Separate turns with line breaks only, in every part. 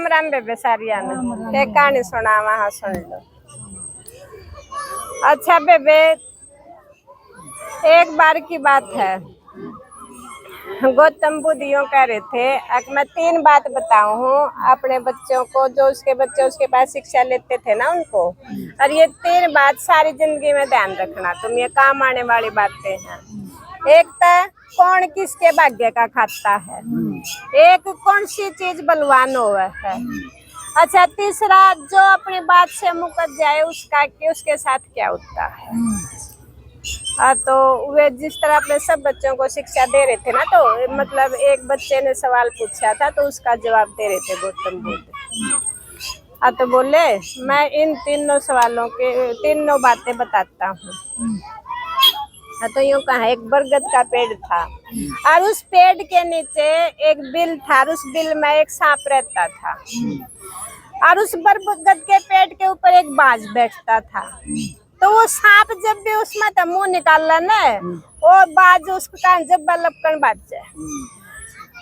राम बेबे सारिया ने एक कहानी सुना वहाँ सुन लो। अच्छा बेबे, एक बार की बात है, गौतम बुद्ध यूं कह रहे थे, अब मैं 3 बात बताऊं हूँ अपने बच्चों को, जो उसके बच्चे उसके पास शिक्षा लेते थे ना उनको, और ये 3 बात सारी जिंदगी में ध्यान रखना तुम, ये काम आने वाली बातें हैं। एक तो कौन किसके भाग्य का खाता है, एक कौन सी चीज बलवान हुआ है, अच्छा तीसरा जो अपनी बात से मुकर जाए उसका उसके साथ क्या होता है। तो वे जिस तरह अपने सब बच्चों को शिक्षा दे रहे थे ना, तो मतलब एक बच्चे ने सवाल पूछा था तो उसका जवाब दे रहे थे गौतम बुद्ध। तो बोले मैं इन तीनों सवालों के तीनों बातें बताता हूँ। तो यूं कहा, एक बरगद का पेड़ था और उस पेड़ के नीचे एक बिल था, और उस बिल में एक सांप रहता था, और उस बरगद के पेड़ के ऊपर एक बाज बैठता था। तो वो सांप जब भी उसमें मुंह निकालना ना, वो बाज उसका जब लपकन बाज जाए।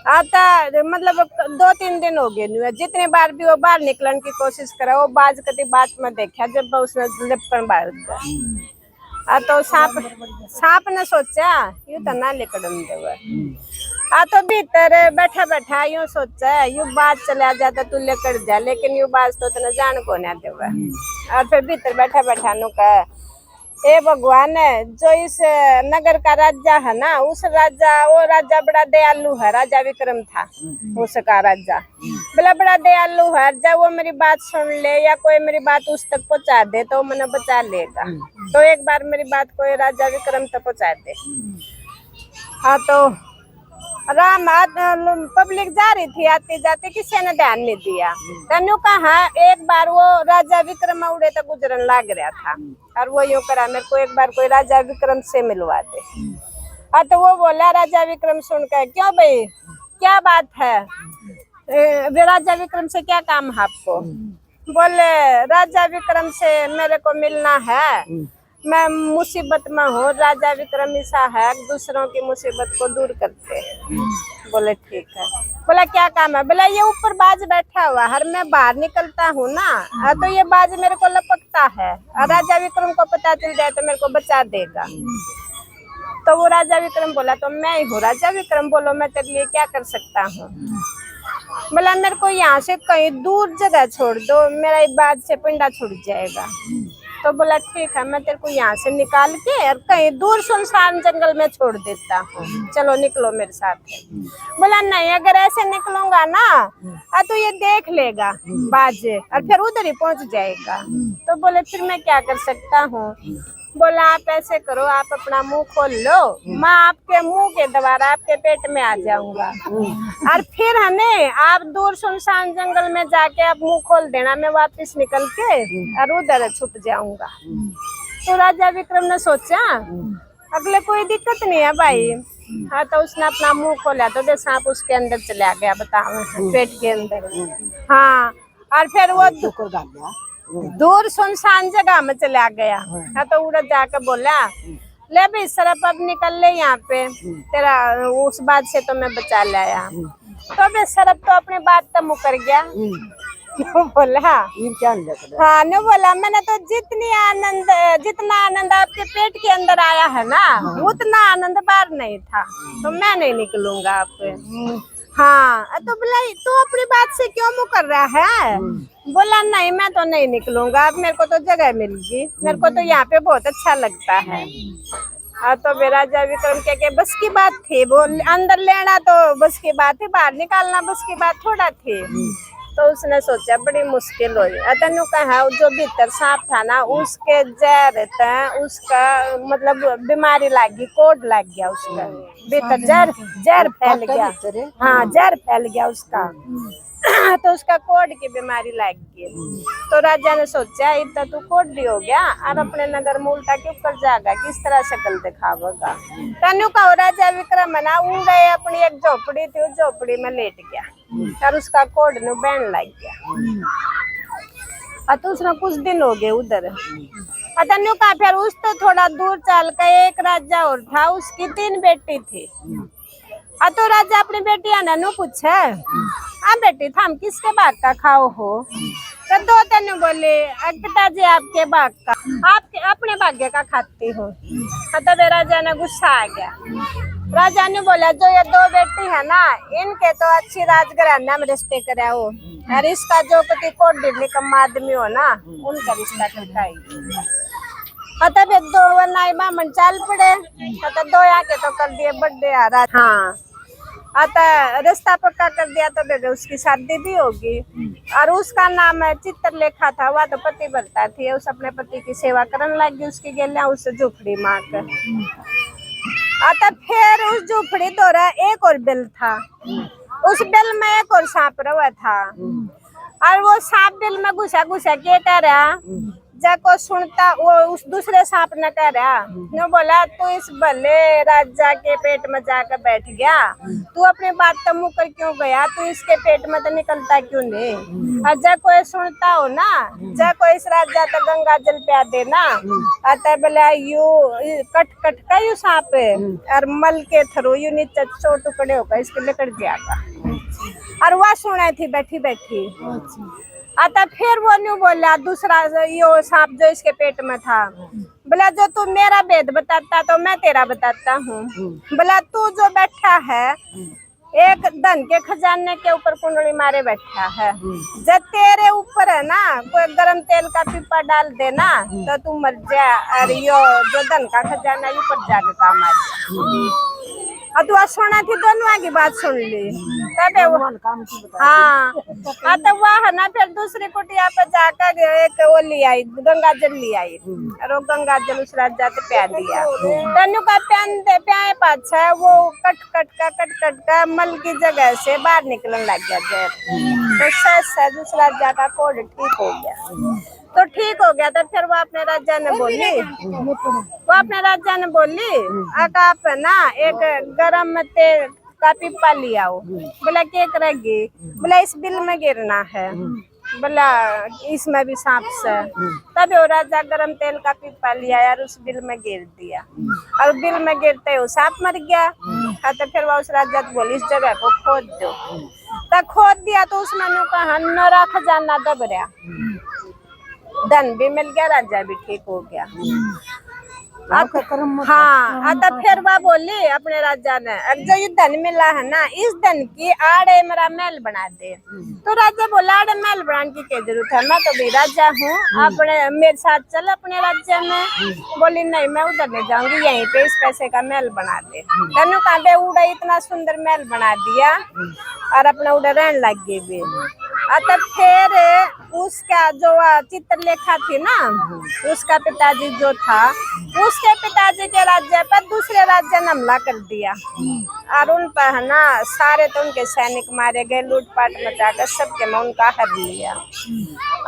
आता मतलब 2-3 दिन हो गए, जितने बार भी वो बाहर निकलने की कोशिश करे, वो बाज कभी बात में देखा जब उसने लपकन बाज जाए। तो सांप ने सोचा यू तो ना लिकड़न देवे। तो भीतर बैठा बैठा यूं सोचा यू बाज चला जाता तू लेकर जा, लेकिन यू बाज तो तने जान को ना देवे। और फिर भीतर बैठा बैठा नु कहा, ए भगवान, जो इस नगर का राजा है ना, उस राजा वो राजा बड़ा दयालु है, राजा विक्रम था उसका राजा, बड़ा दयालु है। जब वो मेरी बात सुन ले या कोई मेरी बात उस तक पहुंचा दे तो मैंने बचा लेगा। तो एक बार मेरी बात कोई राजा विक्रम तक पहुंचा दे। तो राम पब्लिक जा रही थी, आते जाते किसी ने ध्यान नहीं दिया। तनु कहा एक बार वो राजा विक्रम उड़े तक गुजरन लाग रहा था, और वो यूं करा मेरे को एक बार कोई राजा विक्रम से मिलवा दे। तो वो बोला राजा विक्रम सुनकर, क्यों भाई क्या बात है, राजा विक्रम से क्या काम है आपको। बोले राजा विक्रम से मेरे को मिलना है, मैं मुसीबत में हूँ, राजा विक्रम ऐसा है दूसरों की मुसीबत को दूर करते हैं। बोले ठीक है। बोला क्या काम है। बोला ये ऊपर बाज बैठा हुआ, हर मैं बाहर निकलता हूँ ना, तो ये बाज मेरे को लपकता है, और राजा विक्रम को पता चल जाए तो मेरे को बचा देगा। तो वो राजा विक्रम बोला तो मैं ही हूँ राजा विक्रम, बोलो मैं तेरे लिए क्या कर सकता हूँ। बोला मेरे को यहाँ से कहीं दूर जगह छोड़ दो, मेरा बाज से पिंडा छूट जाएगा। तो बोला ठीक है, मैं तेरे को यहाँ से निकाल के और कहीं दूर सुनसान जंगल में छोड़ देता हूँ, चलो निकलो मेरे साथ। बोला नहीं, अगर ऐसे निकलूंगा ना तो ये देख लेगा बाजे और फिर उधर ही पहुंच जाएगा। तो बोले फिर मैं क्या कर सकता हूँ। बोला आप ऐसे करो, आप अपना मुंह खोल लो, मैं आपके मुंह के द्वारा आपके पेट में आ जाऊंगा, और फिर हमें आप दूर सुनसान जंगल में जाके आप मुंह खोल देना, मैं वापस निकल के और उधर छुप जाऊंगा। तो राजा विक्रम ने सोचा अगले कोई दिक्कत नहीं है भाई। तो उसने अपना मुंह खोला तो दे सांप उसके अंदर चला गया, बताओ पेट के अंदर। हाँ, और फिर वो दूर सुनसान जगह में चला गया। तो उड़ जाकर बोला ले भाई सरप अब निकल ले यहाँ पे, तेरा उस बात से तो मैं बचा लाया। तो बे सरप तो अपनी बात तो मुकर गया। बोला हाँ ने बोला मैंने तो जितना आनंद आपके पेट के अंदर आया है ना, उतना आनंद बाहर नहीं था, तो मैं नहीं निकलूंगा आप। हाँ तो बोला तू अपनी बात से क्यों मुकर रहा है। बोला नहीं मैं तो नहीं निकलूंगा, अब मेरे को तो जगह मिल गई, मेरे को तो यहाँ पे बहुत अच्छा लगता है। तो राजा विक्रम के बस की बात थी, वो अंदर लेना तो बस की बात थी, बाहर निकालना बस की बात थोड़ा थी। तो उसने सोचा बड़ी मुश्किल हुई। अतनु कहा जो भीतर सांप था ना, उसके जहर था, उसका मतलब बीमारी लग गई, कोड लग गया उसका भीतर, जहर फैल गया। हाँ जहर फैल गया उसका। तो उसका कोड की बीमारी लग गई। तो राजा ने सोचा इतना तू कोड भी हो गया और अपने नगर में उल्टा के ऊपर जाएगा, किस तरह शक्ल दिखावेगा। तनु का राजा विक्रम है ना, उड़ गए अपनी एक झोपड़ी थी, उस झोपड़ी में लेट गया और उसका कोड नु बैन लग गया। तो उसने कुछ दिन हो गए उधर। तनु का फिर उस तो थोड़ा दूर चल के एक राजा और था, उसकी 3 बेटी थी। तो राजा अपनी बेटियां ने पूछे हाँ बेटी थाम किसके बाग का खाओ हो? तो दो तेने बोले पिताजी आपके बाग का, आपके अपने भाग्य का खाती हो। तब राजा ने गुस्सा आ गया। राजा ने बोला जो ये दो बेटी है ना, इनके तो अच्छी राजघराना में रिश्ते कराओ, और इसका जो पति कोट डिडली कम आदमी हो ना, उनका रिश्ता करवाई। तब दो नाई बामन चाल पड़े, तब दो आके तो कर दिए बर्थडे आ रहा। हाँ आता रिश्ता पक्का कर दिया तो बेबे उसकी शादी भी होगी, और उसका नाम है चित्रलेखा था। वह तो पति बनता थी, उस अपने पति की सेवा करने लगी, उसकी गेलियां उस झोपड़ी मार कर। आता फिर उस झोपड़ी दौरा एक और बिल था, उस बिल में एक और सांप रवा था, और वो सांप बिल में घुसा घुसा के कह रहा, को सुनता वो उस दूसरे सांप ने कह रहा, ने बोला तू इस भले राजा के पेट में जाकर बैठ गया, तू अपनी बात तो मुकर क्यों गया, तू इसके पेट में तो निकलता क्यों नहीं? और जब कोई सुनता हो ना, जब कोई इस राजा तो गंगा जल पिया देना, अतः बोला यू कट कट का यू सांप और मल के थरू यू नीचे चो टुकड़े होकर इसके निकल जाएगा। और वह सुने थी बैठी बैठी। आता फिर वो न्यू बोला दूसरा यो सांप जो इसके पेट में था, बोला जो तू मेरा भेद बताता तो मैं तेरा बताता हूँ। बोला तू जो बैठा है एक धन के खजाने के ऊपर कुंडली मारे बैठा है, जब तेरे ऊपर है ना कोई गरम तेल का पीपा डाल देना तो तू मर जा, और यो जो धन का खजाना ऊपर जाके काम आ जा। तू सुना थी दोनों की बात सुन ली तब हाँ। तब वह ना फिर दूसरी कुटिया पे जाकर एक वो ले आई, गंगा जल ले आई, और वो गंगा जल उस राजा को प्या दिया। तनु का प्याए पाछा वो कट का मल की जगह से बाहर निकलने लग गया जहर, तो सहज उस राजा का कोढ़ ठीक हो गया। तो ठीक हो गया। तो फिर वो अपने राजा ने बोली आका आप ना एक गरम तेल का पीपा ले आओ। बोला क्या करेगी? बोला इस बिल में गिरना है। बोला इसमें भी सांप से। तब वो राजा गरम तेल का पीपा लिया और उस बिल में गिर दिया, और बिल में गिरते वो सांप मर गया। तो फिर वो उस राजा को बोली इस जगह को खोद दो। तो खोद दिया तो उसमें कहा नौरा खजाना दब रहा, धन भी मिल गया, राजा भी ठीक हो गया। हाँ। तब फिर वह बोली अपने राजा ने जो ये धन मिला है ना, इस धन की आड़े मेरा महल बना दे। तो राजा बोला आड़े महल बनाने की क्या जरूरत है, मैं तो भी राजा हूँ, अपने मेरे साथ चल अपने राज्य में। बोली नहीं मैं उधर नहीं जाऊंगी, यहीं पे इस पैसे का महल बना दे। धनु कांटे उड़ा इतना सुंदर महल बना दिया और अपना उड़ा रहने लग गए भी। तब फिर उसका जो चित्रलेखा थी ना, उसका पिताजी जो था, उसके पिताजी के राज्य पर दूसरे राज्य ने हमला कर दिया, और उन पर है ना सारे तो उनके सैनिक मारे गए, लूटपाट मचाकर सबके में उनका हर लिया।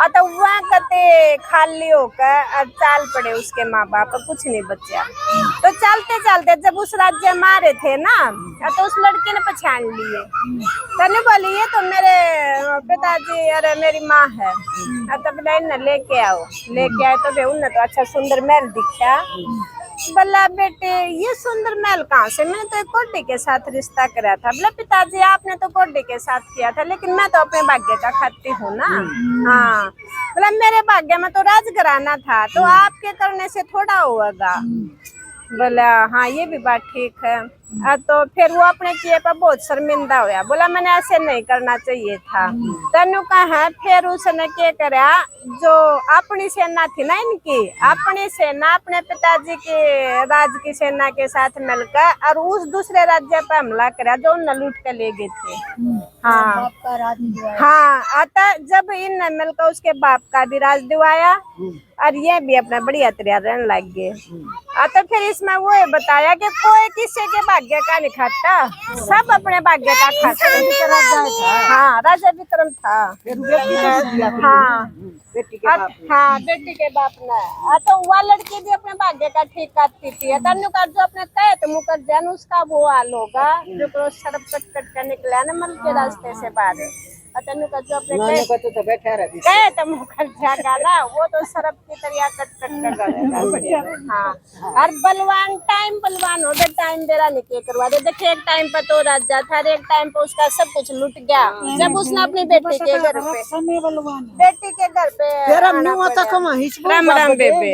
तो वह कते खाली होकर और चाल पड़े उसके माँ बाप, कुछ नहीं बचा। तो चलते चलते जब उस राज्य मारे थे ना, तो उस लड़की ने पहचान लिए। तो नहीं बोली ये तो मेरे पिताजी अरे मेरी माँ है। तब न लेके आओ, लेके आए तो उन्हें तो अच्छा सुंदर महल दिखा। बोला बेटे ये सुंदर महल कहाँ से? मैंने तो एक कोडी के साथ रिश्ता करा था। बोला पिताजी आपने तो कोडी के साथ किया था, लेकिन मैं तो अपने भाग्य का खाती हूँ ना। हाँ। बोला मेरे भाग्य में तो राजघराना था, तो आपके करने से थोड़ा होगा। बोला हाँ ये भी बात ठीक है। तो फिर वो अपने किए पर बहुत शर्मिंदा हुआ। बोला मैंने ऐसे नहीं करना चाहिए था। तनु कहा फिर उसने क्या करा, जो अपनी सेना थी ना इनकी, अपनी सेना अपने पिताजी के राज की सेना के साथ मिलकर और उस दूसरे राज्य पर हमला करा जो उन लूट कर ले गए थे। हाँ हाँ। आता जब इन मिलकर उसके बाप का भी राज दिवाया और ये भी अपना बढ़िया तरह रहने लग गए। तो फिर इसमें वो बताया कि कोई किसी के भाग्य का नहीं खाता, सब अपने भाग्य का खाता। हाँ राजा विक्रम था। हाँ बेटी के बाप ने। तो वह लड़की भी अपने भाग्य का ठीक करती थी। तनु का जो अपने कहे तो मुकर जन उसका वो हाल होगा जो सर्प कट कर निकला ना मन के रास्ते से बाहर। तनु का जो अपने तो बैठा रहे गए तो मुंह कर जागा ना, वो तो सरप की तरह कट कर हाँ। और बलवान बलवान हो गए, टाइम बेरा निकले करवा दे। देखिए एक टाइम पर तो राजा था, एक टाइम पर उसका सब कुछ लूट गया जब उसने अपनी बेटी के घर पे राम राम बेबे।